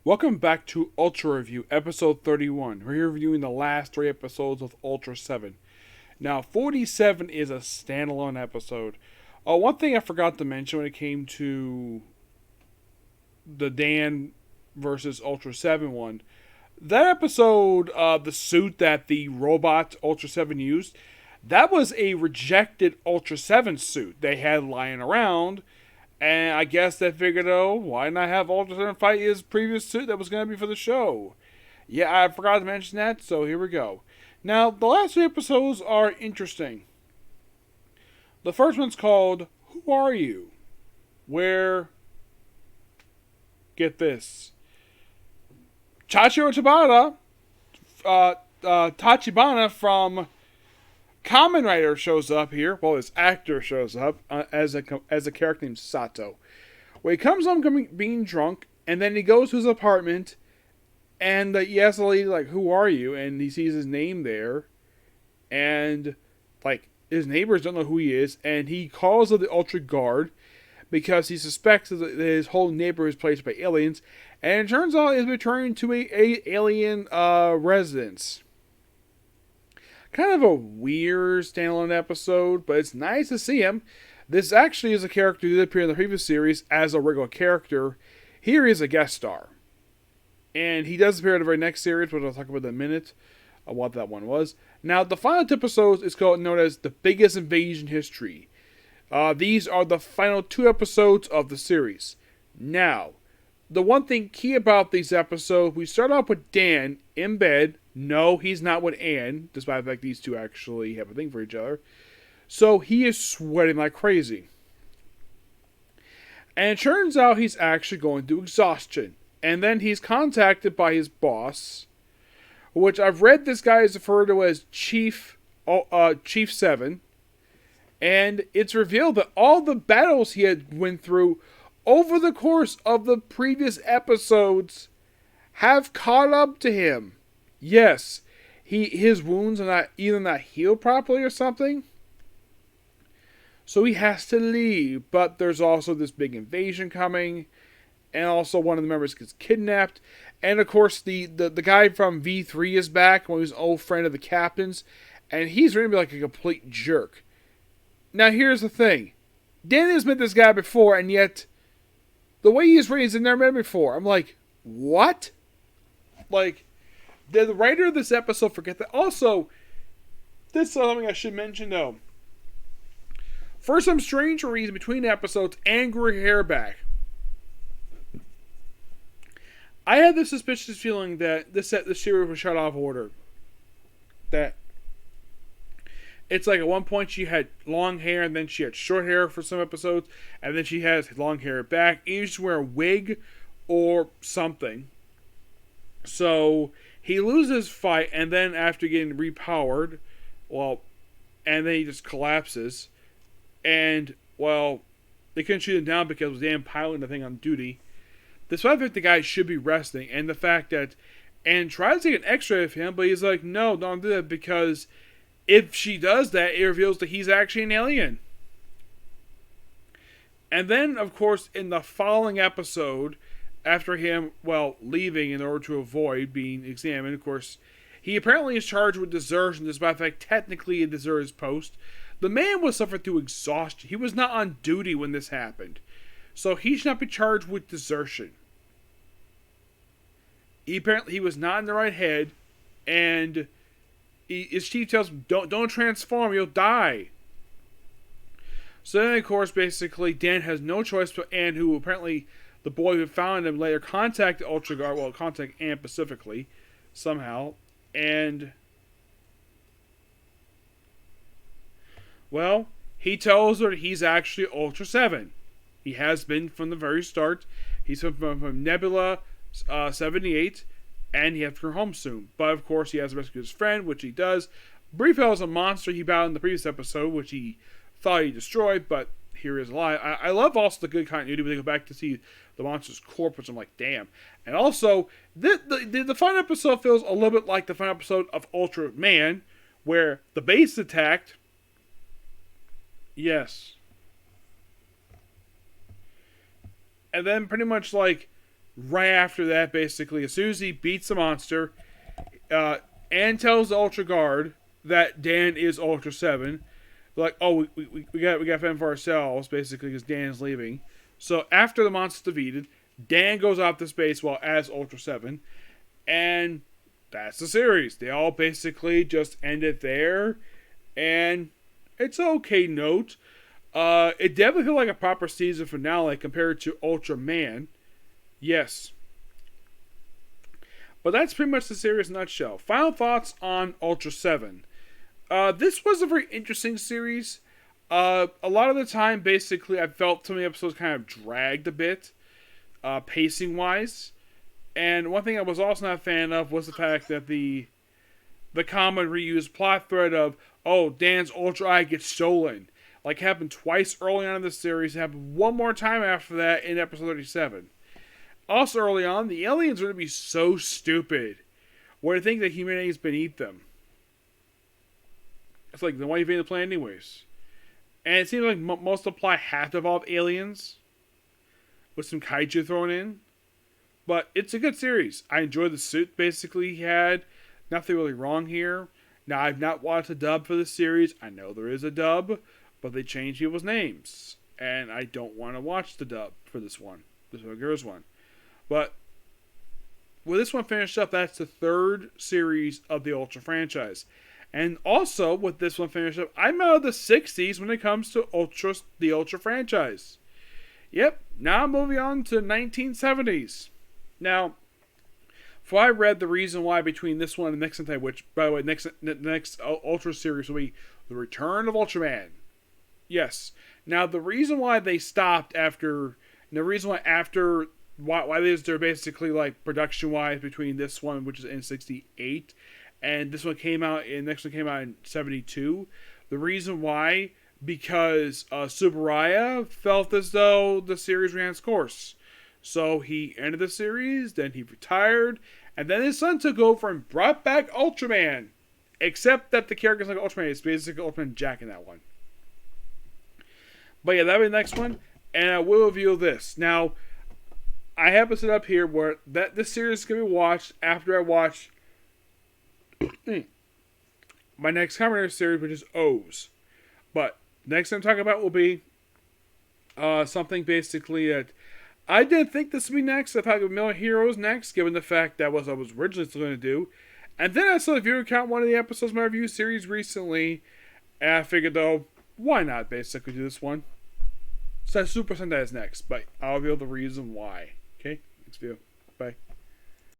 Welcome back to Ultra Review, episode 31. We're here reviewing the last 3 episodes of Ultra 7. Now, 47 is a standalone episode. One thing I forgot to mention when it came to the Dan versus Ultra 7 one, that episode, the suit that the robot Ultra 7 used, that was a rejected Ultra 7 suit they had lying around. And I guess they figured, oh, why not have Ultra 7 fight his previous suit that was going to be for the show? Yeah, I forgot to mention that, so here we go. Now, the last 3 episodes are interesting. The first one's called Who Are You? Where, get this, Chachiro Tachibana from Kamen Rider shows up here. Well, his actor shows up as a character named Sato. Well, he comes home being drunk, and then he goes to his apartment, and he asks the lady, like, who are you? And he sees his name there, and, like, his neighbors don't know who he is, and he calls up the Ultra Guard because he suspects that his whole neighborhood is placed by aliens, and it turns out he's returning to a alien residence. Kind of a weird standalone episode, but it's nice to see him. This actually is a character who did appear in the previous series as a regular character. Here he is a guest star. And he does appear in the very next series, which I'll talk about in a minute, what that one was. Now, the final 2 episodes is known as The Biggest Invasion History. These are the final 2 episodes of the series. Now, the one thing key about these episodes, we start off with Dan in bed. No, he's not with Anne, despite the fact these two actually have a thing for each other. So he is sweating like crazy. And it turns out he's actually going through exhaustion. And then he's contacted by his boss, which I've read this guy is referred to as Chief 7. And it's revealed that all the battles he had went through over the course of the previous episodes have caught up to him. Yes, his wounds are either not healed properly or something. So he has to leave, but there's also this big invasion coming, and also one of the members gets kidnapped. And of course, the guy from V3 is back, one of his old friend of the captain's, and he's going to be like a complete jerk. Now here's the thing. Danny's met this guy before, and yet the way he's raised, I've never met him before. I'm like, what? Like, did the writer of this episode forget that? Also, this is something I should mention though. For some strange reason, between episodes, Anne grew her hair back. I had the suspicious feeling that this series was shut off order. That it's like at one point she had long hair and then she had short hair for some episodes, and then she has long hair back. Either she's wearing a wig or something. So he loses fight, and then after getting repowered, and then he just collapses. And, they couldn't shoot him down because it was Dan piloting the thing on duty. Despite the fact the guy should be resting, and the fact that Anne tries to take an x-ray of him, but he's like, no, don't do that, because if she does that, it reveals that he's actually an alien. And then, of course, in the following episode, after him, leaving in order to avoid being examined, of course, he apparently is charged with desertion, despite the fact technically he deserted his post. The man was suffering through exhaustion. He was not on duty when this happened. So he should not be charged with desertion. He was not in the right head, and his chief tells him, don't transform, you'll die. So then, of course, basically, Dan has no choice but Anne, who apparently the boy who found him later contacted Ultra Guard, contact Anne specifically, somehow, and he tells her that he's actually Ultra 7. He has been from the very start. He's from Nebula 78, and he has to go home soon. But of course, he has to rescue his friend, which he does. Briefly, as a monster he battled in the previous episode, which he thought he destroyed, but here he is alive. I love also the good continuity when they go back to see the monster's corpse, which I'm like, damn. And also, the final episode feels a little bit like the final episode of Ultra Man, where the base attacked. Yes. And then pretty much like right after that, basically, as soon as he beats the monster, and tells the Ultra Guard that Dan is Ultra 7. They're like, oh, we got fend for ourselves, basically, because Dan is leaving. So after the monster's defeated, Dan goes off to space while as Ultra 7. And that's the series. They all basically just end it there. And it's an okay note. It definitely feels like a proper season finale compared to Ultraman. Yes. But that's pretty much the series in a nutshell. Final thoughts on Ultra 7. This was a very interesting series. A lot of the time, basically, I felt some of the episodes kind of dragged a bit, pacing-wise. And one thing I was also not a fan of was the fact that the common reused plot thread of, oh, Dan's Ultra Eye gets stolen. Like, happened twice early on in the series. It happened one more time after that in episode 37. Also early on, the aliens are going to be so stupid. Where they think that humanity is beneath them. It's like, then why invade the planet anyways? And it seems like most of the plot have to involve aliens. With some kaiju thrown in. But it's a good series. I enjoyed the suit basically he had. Nothing really wrong here. Now, I've not watched a dub for this series. I know there is a dub. But they changed people's names. And I don't want to watch the dub for this one. This girl's one. But with this one finished up, that's the third series of the Ultra franchise. And also, with this one finished up, I'm out of the 60s when it comes to the Ultra franchise. Yep, now I'm moving on to 1970s. Now, before I read the reason why between this one and the next Sentai, which, by the way, the next Ultra series will be The Return of Ultraman. Yes. Now, the reason why they stopped after... The reason why after... Why they're basically, like, production-wise between this one, which is in 68, and this one came out... And next one came out in 72. The reason why... Because Subaraya felt as though the series ran its course. So he ended the series, then he retired, and then his son took over and brought back Ultraman. Except that the character's like Ultraman. It's basically Ultraman Jack in that one. But yeah, that'll be the next one. And I will reveal this. Now, I have it set up here where this series is going to be watched after I watch my next Kamen Rider series, which is O's. But next thing I'm talking about will be something basically that I didn't think this would be next. I thought it would be Million Heroes next, given the fact that was I was originally still going to do. And then I saw the viewer count one of the episodes of my review series recently, and I figured, though, why not basically do this one? So Super Sentai is next, but I'll reveal the reason why. Okay, next video. Bye.